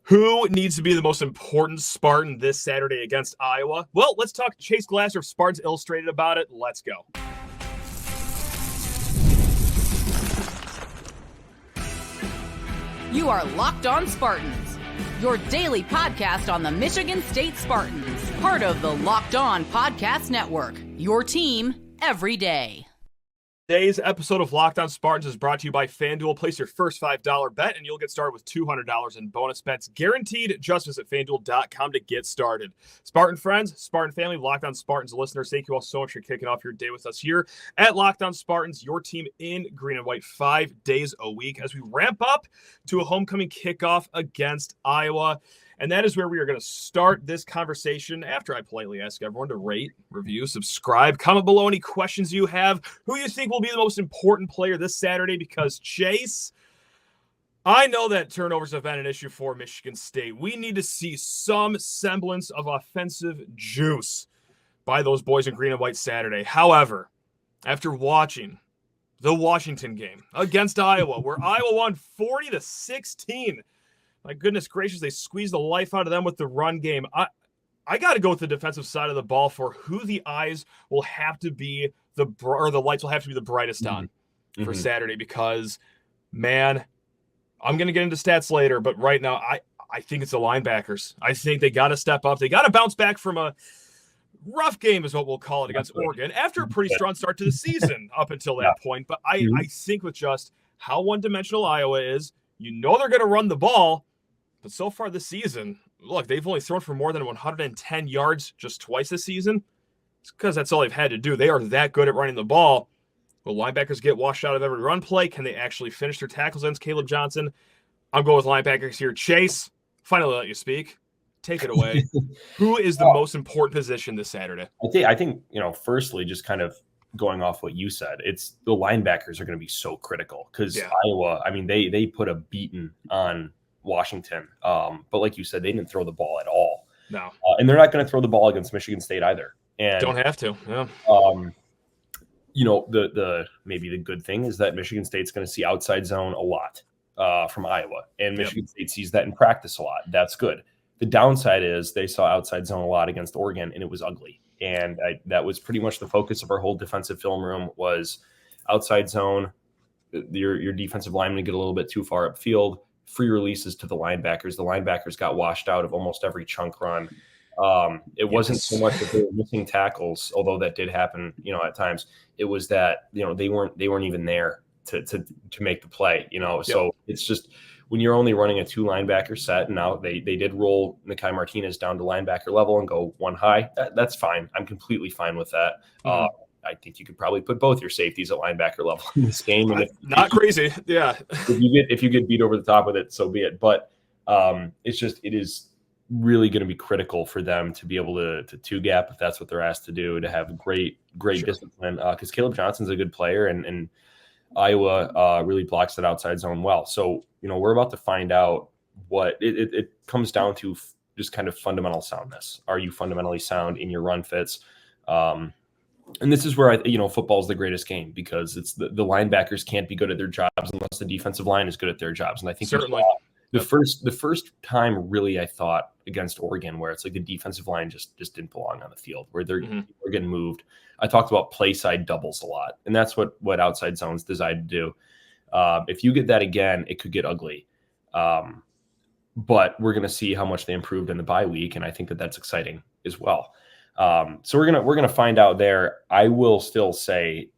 Who needs to be the most important Spartan this Saturday against Iowa? Well, let's talk to Chase Glasser of Spartans Illustrated about it. Let's go. You are Locked On Spartans, your daily podcast on the Michigan State Spartans, part of the Locked On Podcast Network, your team every day. Today's episode of Locked On Spartans is brought to you by FanDuel. Place your first $5 bet, and you'll get started with $200 in bonus bets guaranteed. Just visit FanDuel.com to get started. Spartan friends, Spartan family, Locked On Spartans listeners, thank you all so much for kicking off your day with us here at Locked On Spartans, your team in green and white 5 days a week as we ramp up to a homecoming kickoff against Iowa. And that is where we are going to start this conversation after I politely ask everyone to rate, review, subscribe, comment below any questions you have, who you think will be the most important player this Saturday, because Chase, I know that turnovers have been an issue for Michigan State. We need to see some semblance of offensive juice by those boys in green and white Saturday. However, after watching the Washington game against Iowa, where Iowa won 40-16, my goodness gracious, they squeezed the life out of them with the run game. I got to go with the defensive side of the ball for who the eyes will have to be, the lights will have to be the brightest on for Saturday, because, man, I'm going to get into stats later, but right now I think it's the linebackers. I think they got to step up. They got to bounce back from a rough game is what we'll call it against Oregon after a pretty strong start to the season up until that point. But I think with just how one-dimensional Iowa is, you know they're going to run the ball. But so far this season, look, they've only thrown for more than 110 yards just twice this season. It's because that's all they've had to do. They are that good at running the ball. Will linebackers get washed out of every run play? Can they actually finish their tackles against Kaleb Johnson? I'm going with linebackers here. Chase, finally let you speak. Take it away. Who is the most important position this Saturday? I think, firstly, just kind of going off what you said, it's the linebackers are going to be so critical because Iowa, I mean, they put a beating on Washington. But like you said, they didn't throw the ball at all. No. And they're not going to throw the ball against Michigan State either. And don't have to. Yeah. The maybe the good thing is that Michigan State's going to see outside zone a lot from Iowa, and Michigan State sees that in practice a lot. That's good. The downside is they saw outside zone a lot against Oregon, and it was ugly. And that was pretty much the focus of our whole defensive film room was outside zone. Your defensive linemen get a little bit too far upfield. Free releases to the linebackers. The linebackers got washed out of almost every chunk run. It wasn't so much that they were missing tackles, although that did happen, at times. It was that, they weren't even there to make the play, So it's just when you're only running a 2 linebacker set, and now they did roll Nikai Martinez down to linebacker level and go one high. That's fine. I'm completely fine with that. I think you could probably put both your safeties at linebacker level in this game. And Not crazy. Yeah. If you get beat over the top with it, so be it. But it is really going to be critical for them to be able to two gap if that's what they're asked to do, to have great discipline. Because Kaleb Johnson's a good player, and Iowa really blocks that outside zone well. So, we're about to find out what it comes down to, just kind of fundamental soundness. Are you fundamentally sound in your run fits? And this is where football is the greatest game, because it's the linebackers can't be good at their jobs unless the defensive line is good at their jobs. And I think certainly the first time really I thought against Oregon, where it's like the defensive line just didn't belong on the field, where they're getting moved. I talked about play side doubles a lot, and that's what outside zone's designed to do. If you get that again, it could get ugly. But we're going to see how much they improved in the bye week, and I think that's exciting as well. So we're gonna find out there. I will still say,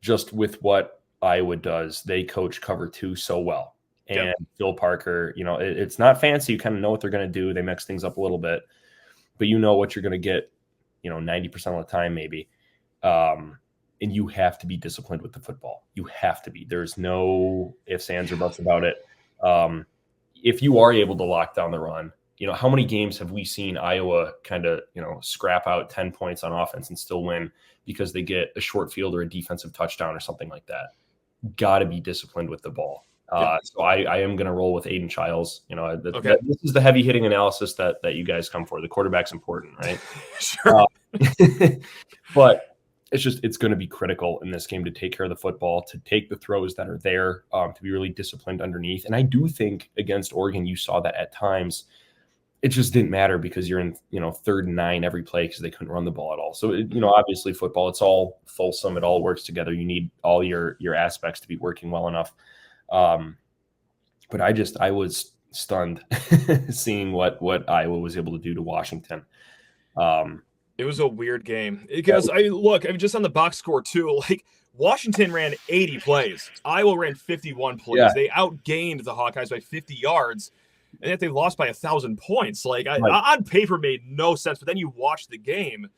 just with what Iowa does, they coach cover 2 so well. And Phil Parker, it's not fancy. You kind of know what they're going to do. They mix things up a little bit, but you know what you're going to get, 90% of the time maybe. And you have to be disciplined with the football. You have to be. There's no ifs, ands, or buts about it. If you are able to lock down the run, how many games have we seen Iowa kind of, scrap out 10 points on offense and still win because they get a short field or a defensive touchdown or something like that? Got to be disciplined with the ball. So I am going to roll with Aiden Childs. This is the heavy hitting analysis that you guys come for. The quarterback's important, right? Sure. But it's going to be critical in this game to take care of the football, to take the throws that are there, to be really disciplined underneath. And I do think against Oregon, you saw that at times. It just didn't matter because you're in, 3rd and 9 every play because they couldn't run the ball at all. So, obviously football, it's all fulsome. It all works together. You need all your aspects to be working well enough. But I was stunned seeing what Iowa was able to do to Washington. It was a weird game because I'm just on the box score too. Like Washington ran 80 plays. Iowa ran 51 plays. Yeah. They outgained the Hawkeyes by 50 yards. And yet they lost by 1,000 points. Like on paper made no sense, but then you watch the game.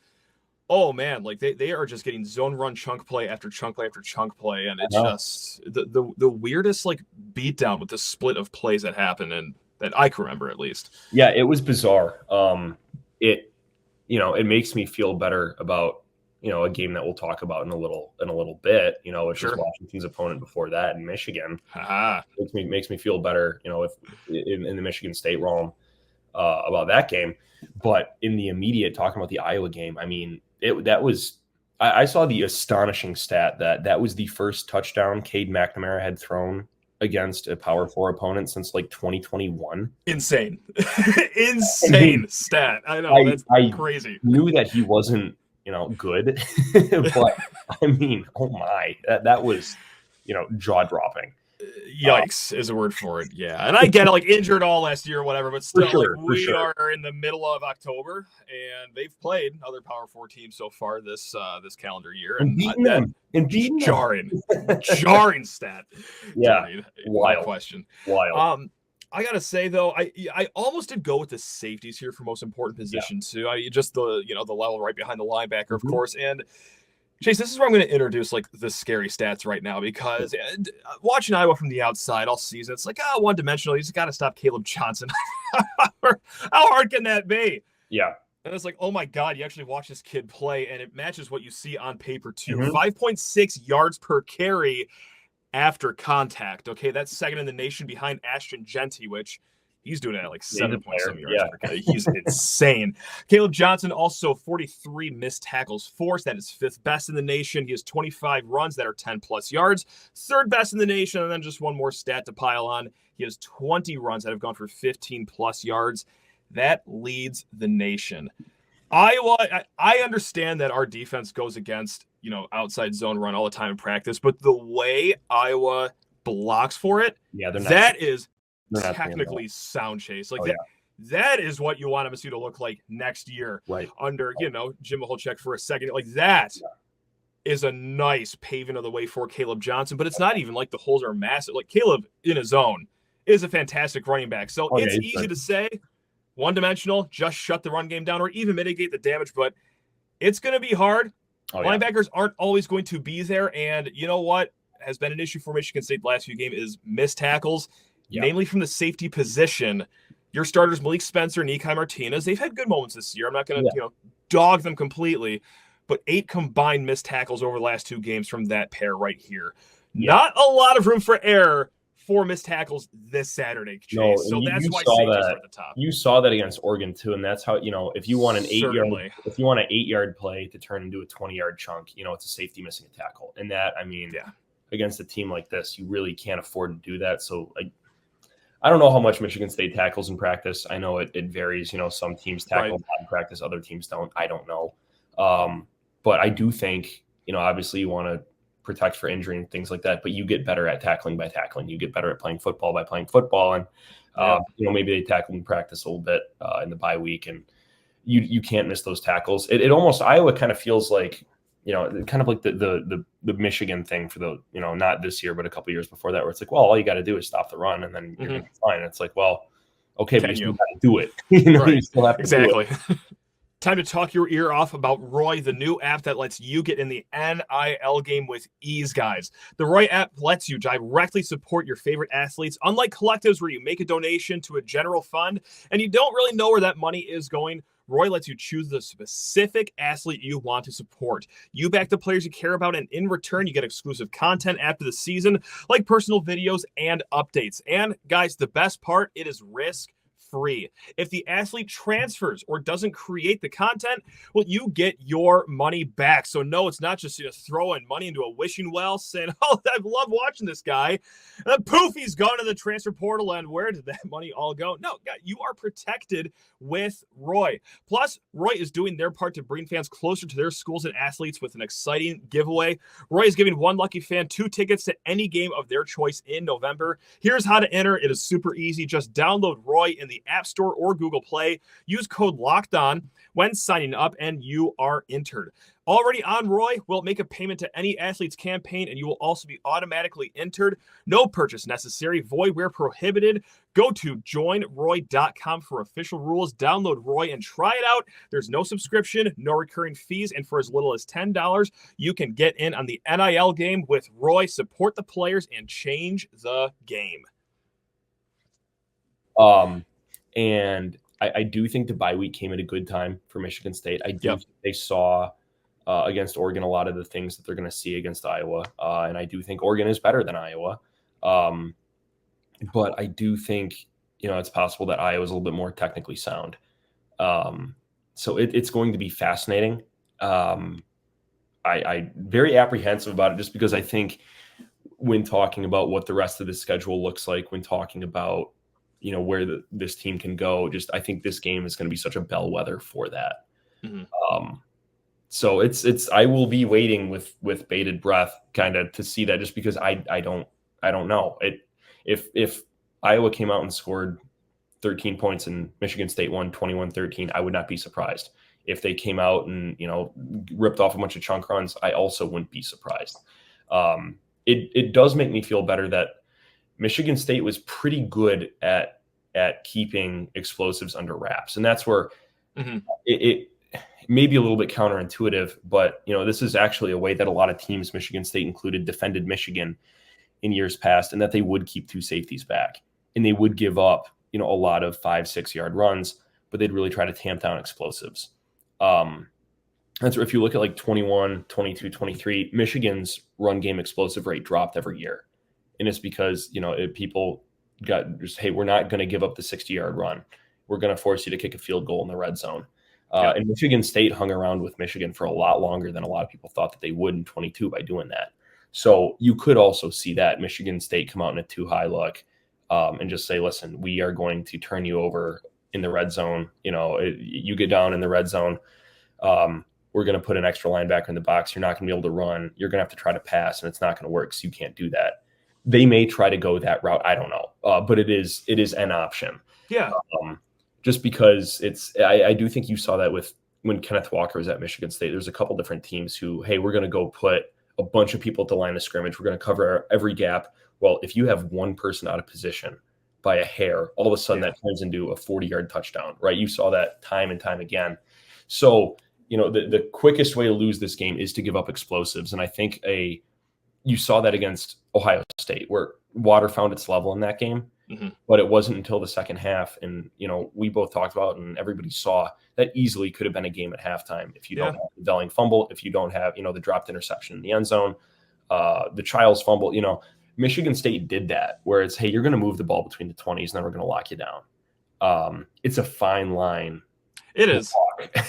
Oh man, like they are just getting zone run chunk play after chunk play after chunk play, and it's just the weirdest like beatdown with the split of plays that happened and that I can remember at least. Yeah, it was bizarre. It makes me feel better about a game that we'll talk about in a little bit, which is Washington's opponent before that in Michigan. Makes me feel better, if in the Michigan State realm about that game. But in the immediate, talking about the Iowa game, I mean, I saw the astonishing stat that was the first touchdown Cade McNamara had thrown against a Power 4 opponent since like 2021. Insane. Insane stat. I know. That's crazy. I knew that he wasn't good. But I mean, oh my, that was, jaw dropping. Yikes is a word for it. Yeah. And I get it, like injured all last year or whatever, but still we are in the middle of October and they've played other Power 4 teams so far this calendar year. And beating jarring stat. Yeah. Wild question. Wild. I gotta say though, I almost did go with the safeties here for most important position too. Just the the level right behind the linebacker, of course. And Chase, this is where I'm going to introduce like the scary stats right now because watching Iowa from the outside all season, it's like one dimensional. You just got to stop Kaleb Johnson. How hard can that be? Yeah. And it's like, oh my God, you actually watch this kid play, and it matches what you see on paper too. 5.6 yards per carry after contact. Okay, that's second in the nation behind Ashton Genty, which he's doing it at like 7 point some yards per carry. He's insane. Kaleb Johnson also 43 missed tackles forced. That is 5th best in the nation. He has 25 runs that are 10 plus yards, 3rd best in the nation. And then just one more stat to pile on. He has 20 runs that have gone for 15 plus yards. That leads the nation. Iowa, I understand that our defense goes against, outside zone run all the time in practice, but the way Iowa blocks for it, that is technically sound, Chase. Like that is what you want MSU to look like next year under, Jim Maholchek for a second. Like that is a nice paving of the way for Kaleb Johnson, but it's not even like the holes are massive. Like Kaleb in his zone is a fantastic running back. So it's easy to say one-dimensional, just shut the run game down or even mitigate the damage, but it's going to be hard. Linebackers aren't always going to be there. And you know what has been an issue for Michigan State the last few games is missed tackles. Namely from the safety position. Your starters, Malik Spencer and Nikai Martinez, they've had good moments this year. I'm not going to dog them completely, but 8 combined missed tackles over the last 2 games from that pair right here. Not a lot of room for error for missed tackles this Saturday, Chase. No, so that's why safeties are at the top. You saw that against Oregon too, and that's how if you want an 8-yard play to turn into a 20-yard chunk, it's a safety missing a tackle, and that against a team like this, you really can't afford to do that. So I don't know how much Michigan State tackles in practice. I know it varies. Some teams tackle a lot in practice, other teams don't. I don't know. But I do think, obviously you want to protect for injury and things like that, but you get better at tackling by tackling. You get better at playing football by playing football. And, maybe they tackle in practice a little bit in the bye week, and you can't miss those tackles. It almost, Iowa kind of feels like, kind of like the Michigan thing for the, not this year, but a couple years before that, where it's like, well, all you got to do is stop the run and then you're going to be fine. It's like, well, okay, but you still got to do it. You still have to do it. Time to talk your ear off about Roy, the new app that lets you get in the NIL game with ease, guys. The Roy app lets you directly support your favorite athletes, unlike collectives where you make a donation to a general fund and you don't really know where that money is going. Roy lets you choose the specific athlete you want to support. You back the players you care about, and in return, you get exclusive content after the season, like personal videos and updates. And guys, the best part, it is risk free. If the athlete transfers or doesn't create the content, well, you get your money back. So no, it's not just throwing money into a wishing well saying, oh, I love watching this guy. And then poof, he's gone to the transfer portal, and where did that money all go? No, you are protected with Roy. Plus, Roy is doing their part to bring fans closer to their schools and athletes with an exciting giveaway. Roy is giving one lucky fan 2 tickets to any game of their choice in November. Here's how to enter. It is super easy. Just download Roy in the App Store or Google Play. Use code LOCKEDON when signing up, and you are entered. Already on Roy, will make a payment to any athlete's campaign, and you will also be automatically entered. No purchase necessary. Void where prohibited. Go to joinroy.com for official rules. Download Roy and try it out. There's no subscription, no recurring fees, and for as little as $10, you can get in on the NIL game with Roy. Support the players and change the game. And I do think the bye week came at a good time for Michigan State. I do think they saw against Oregon a lot of the things that they're going to see against Iowa. And I do think Oregon is better than Iowa. But I do think, it's possible that Iowa is a little bit more technically sound. So it's going to be fascinating. I'm very apprehensive about it just because I think when talking about what the rest of the schedule looks like, when talking about, where this team can go, I think this game is going to be such a bellwether for that. Mm-hmm. So I will be waiting with bated breath kind of to see that, just because I don't know if Iowa came out and scored 13 points and Michigan State won 21-13, I would not be surprised. If they came out and, ripped off a bunch of chunk runs, I also wouldn't be surprised. It does make me feel better that Michigan State was pretty good at keeping explosives under wraps. And that's where it may be a little bit counterintuitive, but this is actually a way that a lot of teams, Michigan State included, defended Michigan in years past, and that they would keep 2 safeties back and they would give up, a lot of 5-6 yard runs, but they'd really try to tamp down explosives. That's where if you look at like 21, 22, 23, Michigan's run game explosive rate dropped every year. And it's because, people got just, hey, we're not going to give up the 60-yard run. We're going to force you to kick a field goal in the red zone. And Michigan State hung around with Michigan for a lot longer than a lot of people thought that they would in 22 by doing that. So you could also see that Michigan State come out in a too high look and just say, listen, we are going to turn you over in the red zone. You get down in the red zone. We're going to put an extra linebacker in the box. You're not going to be able to run. You're going to have to try to pass, and it's not going to work. So you can't do that. They may try to go that route. I don't know. But it is an option. Yeah. Just because I do think you saw that when Kenneth Walker was at Michigan State. There's a couple different teams who, hey, we're going to go put a bunch of people at the line of scrimmage. We're going to cover every gap. Well, if you have one person out of position by a hair, all of a sudden that turns into a 40-yard touchdown, right? You saw that time and time again. So, the quickest way to lose this game is to give up explosives. And I think you saw that against Ohio State, where water found its level in that game. Mm-hmm. But it wasn't until the second half. And, we both talked about, and everybody saw that easily could have been a game at halftime. If you don't have the Delling fumble, if you don't have, the dropped interception in the end zone, the Childs fumble, Michigan State did that, where it's, hey, you're going to move the ball between the 20s and then we're going to lock you down. It's a fine line. It is.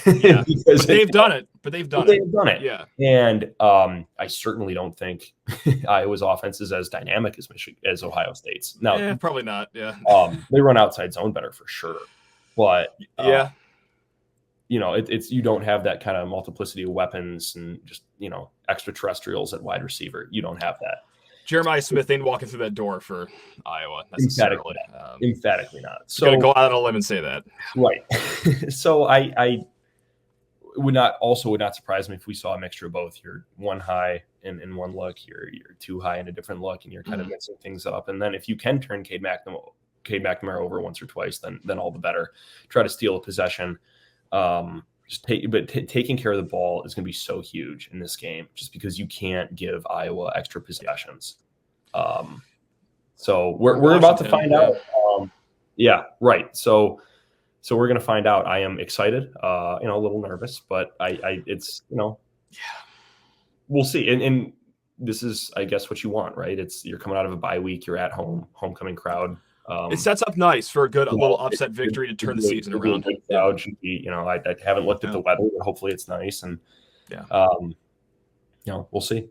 Yeah. But they've done it. They've done it. Yeah. And I certainly don't think Iowa's offense is as dynamic as Ohio State's. Now, probably not. Yeah. They run outside zone better for sure. But it's you don't have that kind of multiplicity of weapons and just, extraterrestrials at wide receiver. You don't have that. Jeremiah Smith ain't walking through that door for Iowa necessarily. Emphatically not. So going to go out on a limb and say that. Right. So I would not surprise me if we saw a mixture of both. You're one high in one look, you're too high in a different look, and you're kind of mixing things up. And then if you can turn Cade McNamara over once or twice, then all the better. Try to steal a possession. Taking care of the ball is going to be so huge in this game, just because you can't give Iowa extra possessions. So we're about to find out. Yeah, right. So we're going to find out. I am excited, a little nervous, but it's we'll see. And this is, I guess, what you want, right? You're coming out of a bye week. You're at home, homecoming crowd. It sets up nice for a good little upset victory to turn the season around. Crowd should be, I haven't looked at the weather, but hopefully it's nice. And we'll see.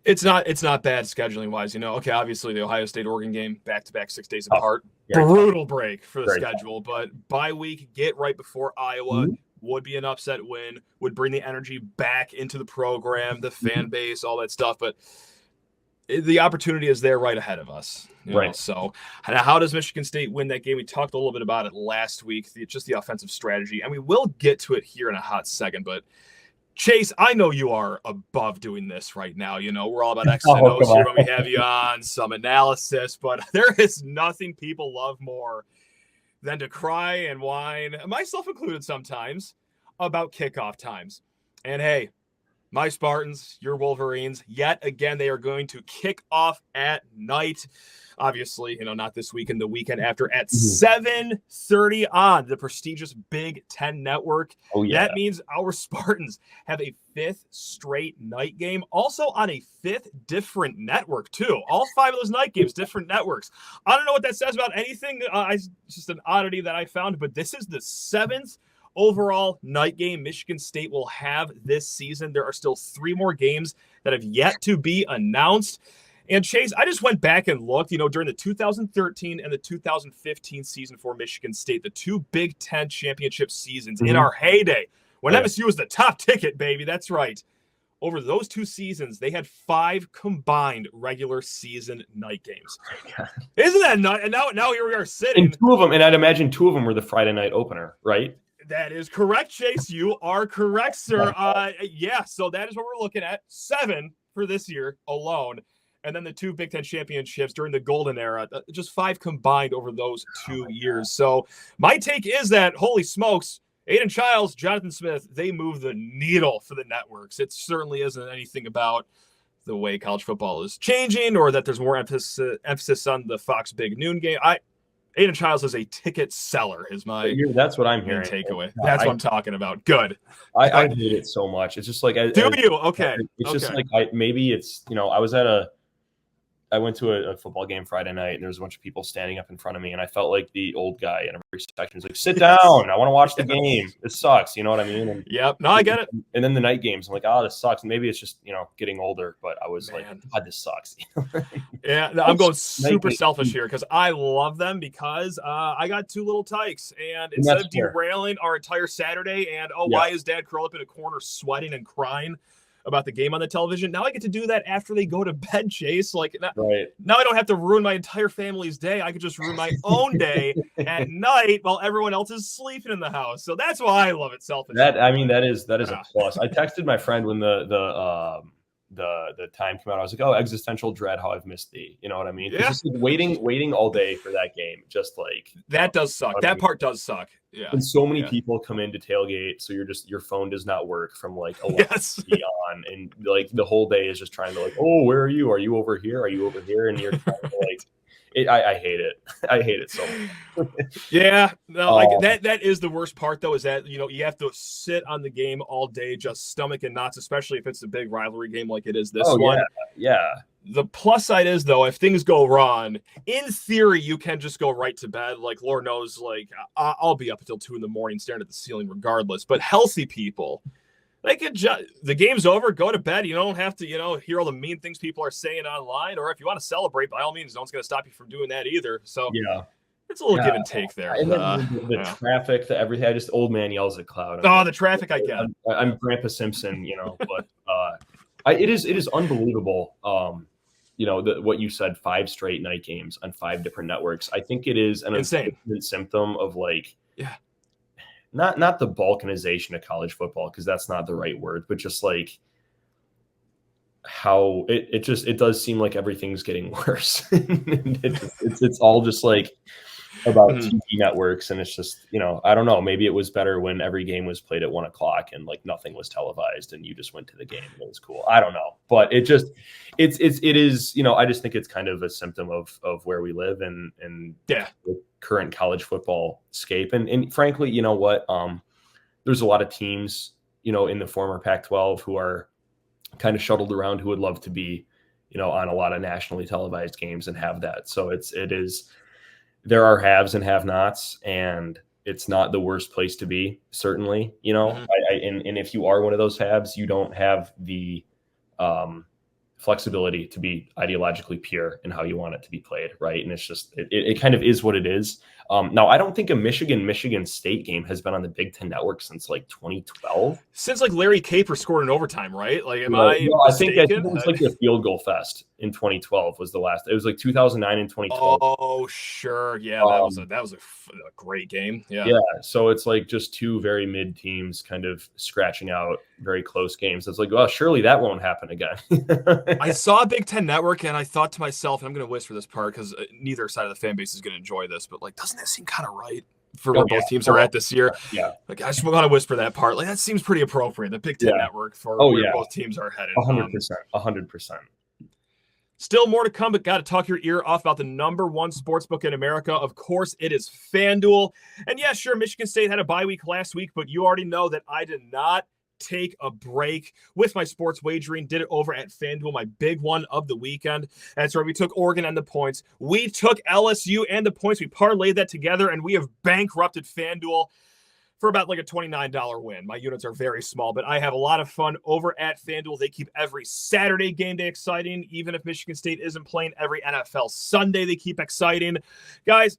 It's not bad scheduling wise. Okay, obviously the Ohio State Oregon game back-to-back 6 days apart. Brutal break for the schedule, but bye week, get right before Iowa would be an upset win, would bring the energy back into the program, the fan base, all that stuff. But the opportunity is there right ahead of us. So how does Michigan State win that game? We talked a little bit about it last week, just the offensive strategy, and we will get to it here in a hot second. But Chase, I know you are above doing this right now. We're all about X and O's here when we have you on, some analysis, but there is nothing people love more than to cry and whine, myself included sometimes, about kickoff times. And hey, my Spartans, your Wolverines, yet again, they are going to kick off at night. Obviously, not this weekend, the weekend after at 7:30 on the prestigious Big Ten Network. Oh, yeah. That means our Spartans have a 5th straight night game, also on a 5th different network, too. All 5 of those night games, different networks. I don't know what that says about anything. It's just an oddity that I found, but this is the 7th overall night game Michigan State will have this season. There are still 3 more games that have yet to be announced. And Chase, I just went back and looked, during the 2013 and the 2015 season for Michigan State, the 2 Big Ten championship seasons in our heyday, when MSU was the top ticket, baby. That's right. Over those 2 seasons, they had 5 combined regular season night games. Isn't that nuts? And now here we are sitting. And 2 of them, and I'd imagine 2 of them were the Friday night opener, right? That is correct, Chase. You are correct, sir. So that is what we're looking at. 7 for this year alone. And then the 2 Big Ten championships during the golden era, just 5 combined over those 2 years. So my take is that, holy smokes, Aiden Childs, Jonathan Smith, they move the needle for the networks. It certainly isn't anything about the way college football is changing or that there's more emphasis on the Fox Big Noon game. Aiden Childs is a ticket seller, is my that's what I'm hearing. Takeaway. That's what I'm talking about. Good. I hate it so much. It's just like do you? Okay. It's just like maybe it's I went to a football game Friday night, and there was a bunch of people standing up in front of me, and I felt like the old guy in every section was like, "Sit down! I want to watch the game. It sucks." You know what I mean? And, no, I get it. And then the night games, I'm like, "Oh, this sucks." And maybe it's just getting older, but I was like, "God, this sucks." I'm going super selfish here because I love them because I got 2 little tykes, and instead of derailing our entire Saturday and why is Dad curled up in a corner sweating and crying about the game on the television, now I get to do that after they go to bed, Chase. Now I don't have to ruin my entire family's day. I could just ruin my own day at night while everyone else is sleeping in the house. So that's why I love it selfishly. That is a plus. I texted my friend when the time came out. I was like, "Oh, existential dread, how I've missed thee." You know what I mean? Yeah. Just like waiting all day for that game. Just like that does suck. That part does suck. Yeah. And so many people come in to tailgate, so your phone does not work from like 11 on, and like the whole day is just trying to like, "Oh, where are you? Are you over here? Are you over here?" And you're trying to like. I hate it. I hate it so much. That is the worst part though, is that you have to sit on the game all day, just stomach and knots, especially if it's a big rivalry game like it is this one. Yeah. The plus side is though, if things go wrong, in theory you can just go right to bed. Like Lord knows, like I'll be up until 2 a.m. staring at the ceiling regardless. But healthy people, they could the game's over, go to bed. You don't have to, hear all the mean things people are saying online. Or if you want to celebrate, by all means, no one's going to stop you from doing that either. So it's a little give and take there. And then the traffic, everything. I just old man yells at cloud. The traffic, I get. I'm Grandpa Simpson, but it is unbelievable. What you said, 5 straight night games on 5 different networks. I think it is an insane symptom of like. Yeah. Not the balkanization of college football, because that's not the right word, but just like how it does seem like everything's getting worse. It's all just like about TV networks, and it's just I don't know, maybe it was better when every game was played at 1:00 and like nothing was televised and you just went to the game and it was cool. I don't know, but it is I just think it's kind of a symptom of where we live and the current college football scape. And frankly, you know what? There's a lot of teams, in the former Pac-12 who are kind of shuttled around who would love to be, on a lot of nationally televised games and have that. So it is there are haves and have-nots, and it's not the worst place to be, certainly. And if you are one of those haves, you don't have the flexibility to be ideologically pure in how you want it to be played, right? And it's just it kind of is what it is. Now, I don't think a Michigan State game has been on the Big Ten Network since like 2012. Since like Larry Caper scored in overtime, right? Like, I think it was like the Field Goal Fest in 2012 was the last. It was like 2009 and 2012. Oh, sure, yeah, that was a great game. Yeah. So it's like just two very mid teams kind of scratching out very close games. It's like, well, surely that won't happen again. I saw Big Ten Network and I thought to myself, and I'm going to whisper this part because neither side of the fan base is going to enjoy this, but like, doesn't that seem kind of right for where both teams are at this year? Yeah. Like, I just want to whisper that part. Like, that seems pretty appropriate. The Big Ten Network for where both teams are headed. 100%. Still more to come, but got to talk your ear off about the number one sportsbook in America. Of course, it is FanDuel. And yeah, sure, Michigan State had a bye week last week, but you already know that I did not take a break with my sports wagering. Did it over at FanDuel, my big one of the weekend. That's right. We took Oregon and the points. We took LSU and the points. We parlayed that together, and we have bankrupted FanDuel for about like a $29 win. My units are very small, but I have a lot of fun over at FanDuel. They keep every Saturday game day exciting. Even if Michigan State isn't playing, every NFL Sunday they keep exciting. Guys,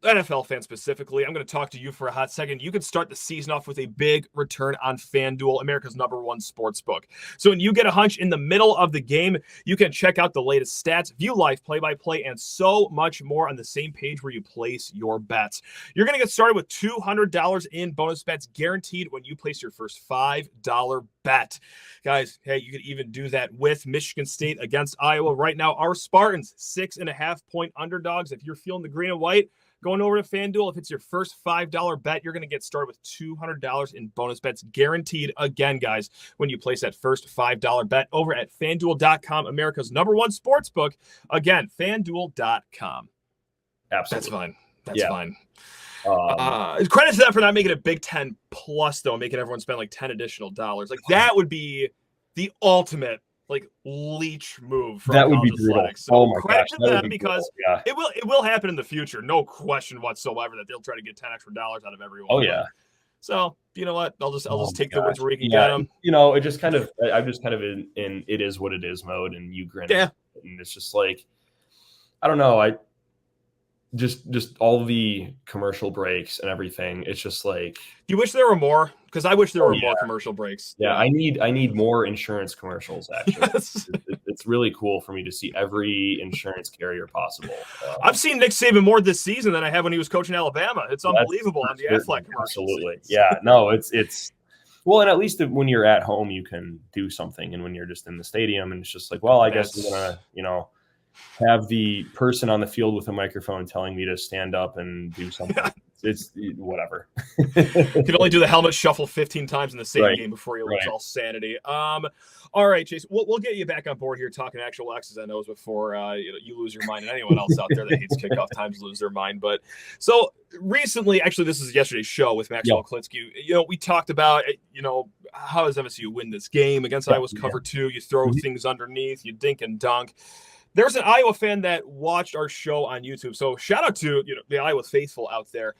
NFL fans specifically, I'm going to talk to you for a hot second. You can start the season off with a big return on FanDuel, America's number one sports book. So when you get a hunch in the middle of the game, you can check out the latest stats, view live play-by-play, and so much more on the same page where you place your bets. You're going to get started with $200 in bonus bets guaranteed when you place your first $5 bet. Guys, hey, you could even do that with Michigan State against Iowa. Right now, our Spartans, 6.5-point underdogs. If you're feeling the green and white, going over to FanDuel, if it's your first $5 bet, you're going to get started with $200 in bonus bets guaranteed. Again, guys, when you place that first $5 bet over at FanDuel.com, America's number one sports book. Again, FanDuel.com. Absolutely. That's fine. Credit to them for not making it Big Ten plus, though, making everyone spend like $10 additional dollars. Like, that would be the ultimate like leech move from that would be brutal. So credit to them because it will happen in the future, no question whatsoever, that they'll try to get $10 extra out of everyone. Oh yeah. So you know what? I'll just take the wins where we can get them. You know, it just kind of I'm just kind of in it is what it is mode, and you grin. Yeah. And it's just like, I don't know. I just all the commercial breaks and everything. It's just like, you wish there were more, because I wish there were more commercial breaks. Yeah, I need more insurance commercials. Actually, yes. It's really cool for me to see every insurance carrier possible. I've seen Nick Saban more this season than I have when he was coaching Alabama. It's unbelievable on the Aflac commercials. Absolutely, yeah. No, it's well, and at least when you're at home, you can do something, and when you're just in the stadium, and it's just like, well, I guess we're gonna, have the person on the field with a microphone telling me to stand up and do something. It's whatever. You can only do the helmet shuffle 15 times in the same game before you lose all sanity. All right, Chase, we'll get you back on board here talking actual X's and O's before you lose your mind, and anyone else out there that hates kickoff times lose their mind. But so recently, actually, this is yesterday's show with Maxwell Klitzky. We talked about, how does MSU win this game against Iowa's cover two? You throw things underneath, you dink and dunk. There's an Iowa fan that watched our show on YouTube. So shout out to the Iowa faithful out there.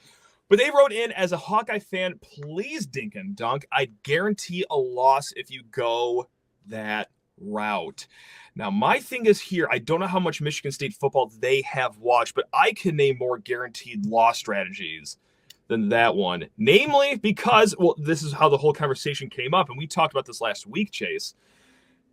But they wrote in, as a Hawkeye fan, please dink and dunk. I guarantee a loss if you go that route. Now, my thing is here, I don't know how much Michigan State football they have watched, but I can name more guaranteed loss strategies than that one. Namely, because, this is how the whole conversation came up, and we talked about this last week, Chase.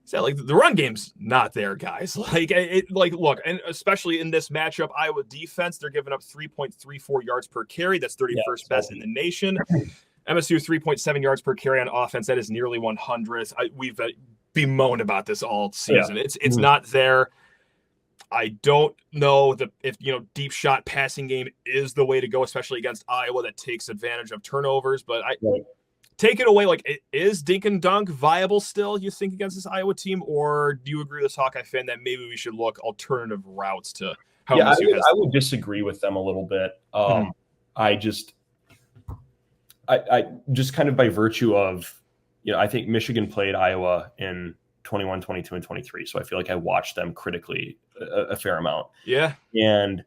So, the run game's not there, guys. Look, and especially in this matchup, Iowa defense, they're giving up 3.34 yards per carry. That's 31st best in the nation. MSU 3.7 yards per carry on offense. That is nearly 100th. We've bemoaned about this all season. Yeah. It's not there. I don't know if deep shot passing game is the way to go, especially against Iowa that takes advantage of turnovers. But take it away. Is dink and dunk viable still, you think, against this Iowa team? Or do you agree with this Hawkeye fan that maybe we should look alternative routes to how MSU has? I would disagree with them a little bit. I just kind of by virtue of, I think Michigan played Iowa in 21, 22, and 23. So I feel like I watched them critically a fair amount. Yeah. And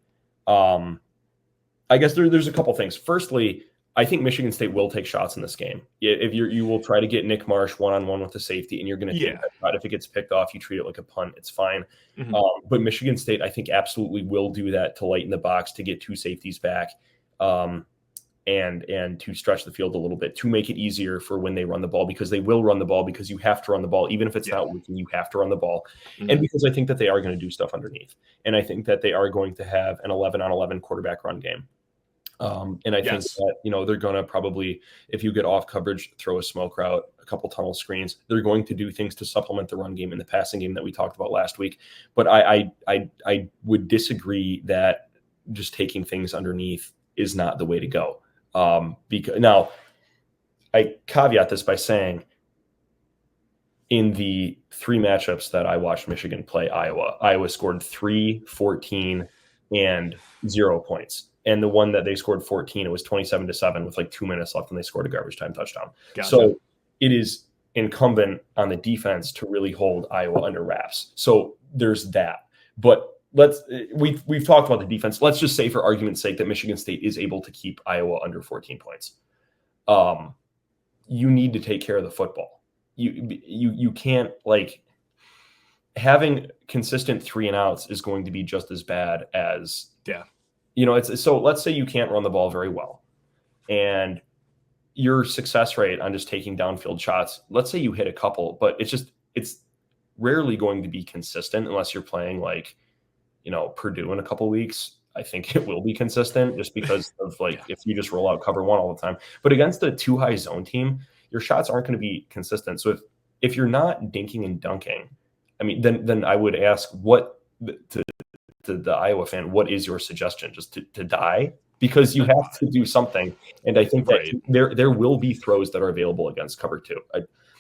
I guess there's a couple things. Firstly, I think Michigan State will take shots in this game. If you will try to get Nick Marsh one-on-one with the safety, and you're going to take that shot. If it gets picked off, you treat it like a punt. It's fine. Mm-hmm. But Michigan State, I think, absolutely will do that to lighten the box, to get two safeties back, and to stretch the field a little bit, to make it easier for when they run the ball, because they will run the ball, because you have to run the ball. Even if it's not working, you have to run the ball. Mm-hmm. And because I think that they are going to do stuff underneath. And I think that they are going to have an 11-on-11 quarterback run game. And I think that, they're going to probably, if you get off coverage, throw a smoke route, a couple tunnel screens. They're going to do things to supplement the run game and the passing game that we talked about last week. But I would disagree that just taking things underneath is not the way to go. Because now I caveat this by saying, in the 3 matchups that I watched Michigan play Iowa scored 3, 14, and 0 points. And the one that they scored 14, it was 27-7 with like 2 minutes left, and they scored a garbage time touchdown. Gotcha. So it is incumbent on the defense to really hold Iowa under wraps. So there's that. But we've talked about the defense. Let's just say, for argument's sake, that Michigan State is able to keep Iowa under 14 points. You need to take care of the football. You can't, like, having consistent 3-and-outs is going to be just as bad as so let's say you can't run the ball very well, and your success rate on just taking downfield shots, let's say you hit a couple, but it's rarely going to be consistent unless you're playing like, Purdue in a couple weeks. I think it will be consistent just because of if you just roll out cover 1 all the time. But against a too high zone team, your shots aren't going to be consistent. So if you're not dinking and dunking, I mean, then I would ask to the Iowa fan, what is your suggestion? Just to die? Because you have to do something. And I think that there will be throws that are available against cover 2.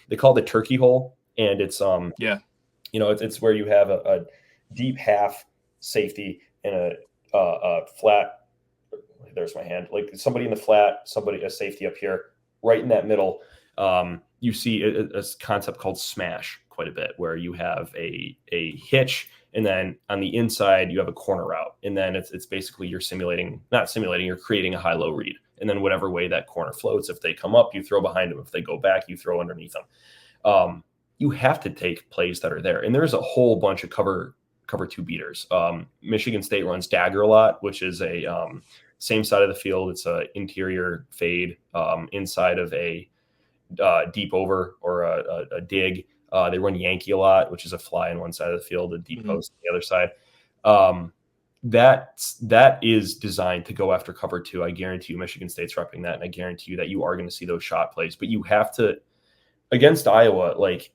They call it the turkey hole, and it's it's where you have a deep half safety and a flat. There's my hand. Like somebody in the flat, a safety up here, right in that middle. You see a concept called smash quite a bit, where you have a hitch, and then on the inside you have a corner route, and then it's basically you're creating a high-low read, and then whatever way that corner floats, if they come up, you throw behind them. If they go back, you throw underneath them. You have to take plays that are there, and there's a whole bunch of cover 2 beaters. Michigan State runs dagger a lot, which is a same side of the field. It's a interior fade inside of a deep over or a dig. They run Yankee a lot, which is a fly on one side of the field, a deep post on the other side. That is designed to go after cover 2. I guarantee you Michigan State's repping that, and I guarantee you that you are going to see those shot plays. But you have to, against Iowa, like,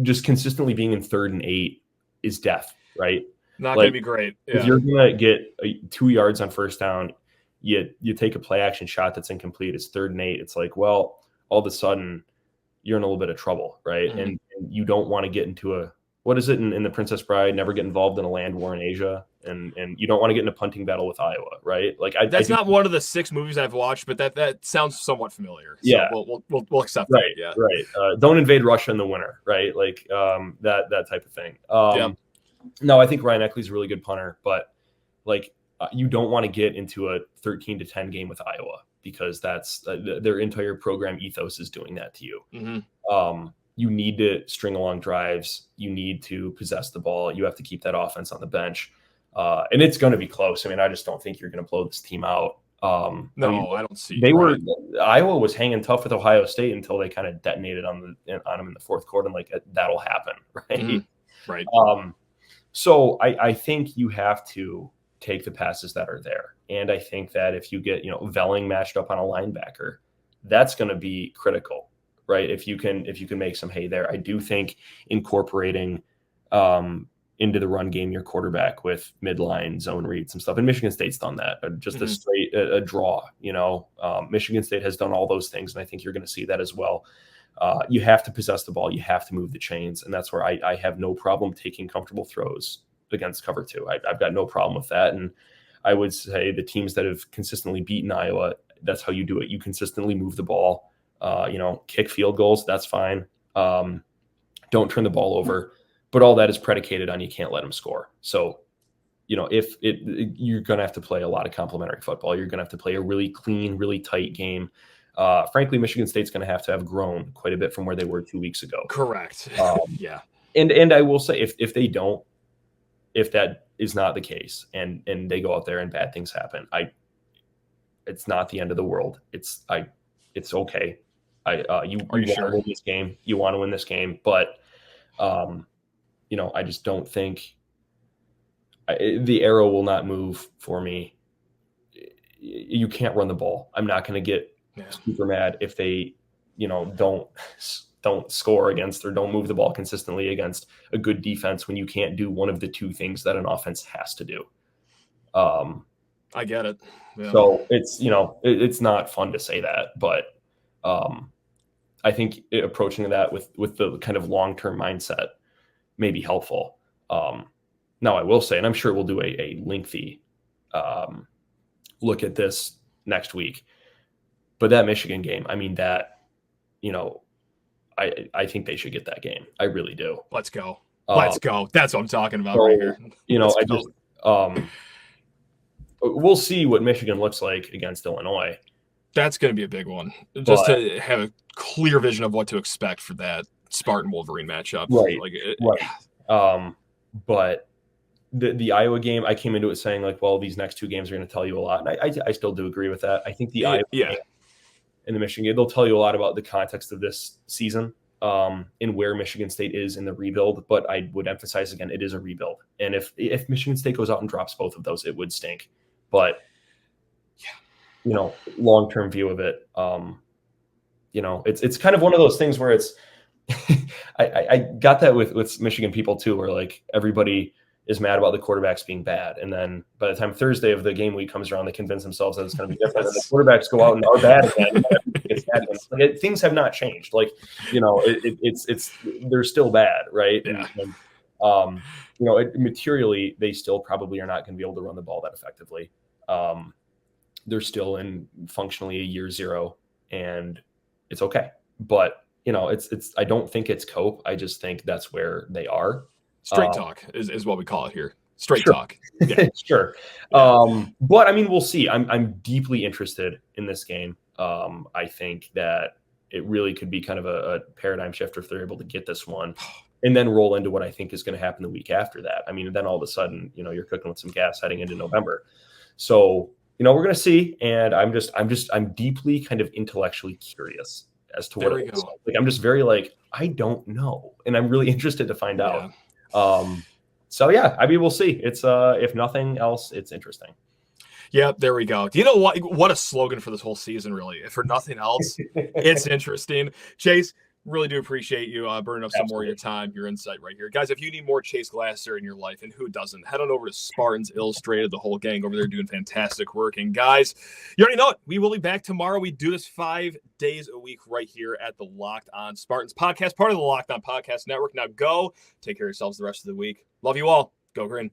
just consistently being in 3rd and 8 is death, right? Not going to be great. Yeah. If you're going to get 2 yards on first down, you take a play action shot that's incomplete, it's 3rd and 8. It's like, well, all of a sudden you're in a little bit of trouble, right? Mm-hmm. And you don't want to get into what is it in The Princess Bride? Never get involved in a land war in Asia, and you don't want to get in a punting battle with Iowa, right? Like that's not one of the 6 movies I've watched, but that sounds somewhat familiar. So yeah, we'll accept right, that. Yeah, right. Don't invade Russia in the winter, right? Like that type of thing. No, I think Ryan Eckley's a really good punter, but you don't want to get into a 13-10 game with Iowa, because that's their entire program ethos is doing that to you. Mm-hmm. You need to string along drives. You need to possess the ball. You have to keep that offense on the bench. And it's going to be close. I mean, I just don't think you're going to blow this team out. I don't see. Iowa was hanging tough with Ohio State until they kind of detonated on them in the 4th quarter. And that'll happen. Right. Mm-hmm. Right. So I think you have to take the passes that are there. And I think that if you get, Velling matched up on a linebacker, that's going to be critical, right? If you can make some hay there. I do think incorporating into the run game your quarterback with midline zone reads and stuff. And Michigan State's done that. Just a straight a draw, Michigan State has done all those things, and I think you're going to see that as well. You have to possess the ball. You have to move the chains, and that's where I have no problem taking comfortable throws against cover 2. I've got no problem with that. And I would say the teams that have consistently beaten Iowa, that's how you do it. You consistently move the ball, kick field goals. That's fine. Don't turn the ball over, but all that is predicated on you can't let them score. So if you're going to have to play a lot of complementary football. You're going to have to play a really clean, really tight game. Frankly, Michigan State's going to have grown quite a bit from where they were 2 weeks ago. Correct. Yeah. And I will say, if that is not the case, and they go out there and bad things happen, it's not the end of the world. It's okay. You want to win this game. You want to win this game, but I just don't think the arrow will not move for me. You can't run the ball. I'm not going to get super mad if they, don't score against or don't move the ball consistently against a good defense when you can't do one of the two things that an offense has to do. I get it. Yeah. So it's, it's not fun to say that, but I think approaching that with the kind of long-term mindset may be helpful. Now I will say, and I'm sure we'll do a lengthy look at this next week, but that Michigan game, I mean, that, I think they should get that game. I really do. Let's go. Let's go. That's what I'm talking about right here. We'll see what Michigan looks like against Illinois. That's going to be a big one. Just to have a clear vision of what to expect for that Spartan Wolverine matchup. Right. Right. But the Iowa game, I came into it saying these next two games are going to tell you a lot. And I still do agree with that. I think the Iowa game and the Michigan game, they'll tell you a lot about the context of this season and where Michigan State is in the rebuild. But I would emphasize again, it is a rebuild. And if Michigan State goes out and drops both of those, it would stink. But long-term view of it, it's kind of one of those things where it's, I got that with Michigan people too, where everybody is mad about the quarterbacks being bad. And then by the time Thursday of the game week comes around, they convince themselves that it's going to be different. And the quarterbacks go out and are bad again. Things have not changed. They're still bad. Right. Yeah. And, materially, they still probably are not going to be able to run the ball that effectively. They're still in functionally a year zero, and it's okay. But I don't think it's cope. I just think that's where they are. Straight talk is what we call it here. Straight talk. Yeah. Sure. But I mean, we'll see. I'm deeply interested in this game. I think that it really could be kind of a paradigm shift if they're able to get this one and then roll into what I think is going to happen the week after that. I mean, then all of a sudden, you're cooking with some gas heading into November. So, we're going to see. And I'm deeply kind of intellectually curious as to what it is. I'm just very I don't know. And I'm really interested to find out. So yeah, I mean, we'll see. It's if nothing else, it's interesting. Yeah, there we go. Do you know what a slogan for this whole season, really? If for nothing else, it's interesting. Chase, really do appreciate you burning up some more of your time, your insight right here. Guys, if you need more Chase Glasser in your life, and who doesn't, head on over to Spartans Illustrated, the whole gang over there doing fantastic work. And guys, you already know it. We will be back tomorrow. We do this 5 days a week right here at the Locked On Spartans podcast, part of the Locked On Podcast Network. Now go take care of yourselves the rest of the week. Love you all. Go Green.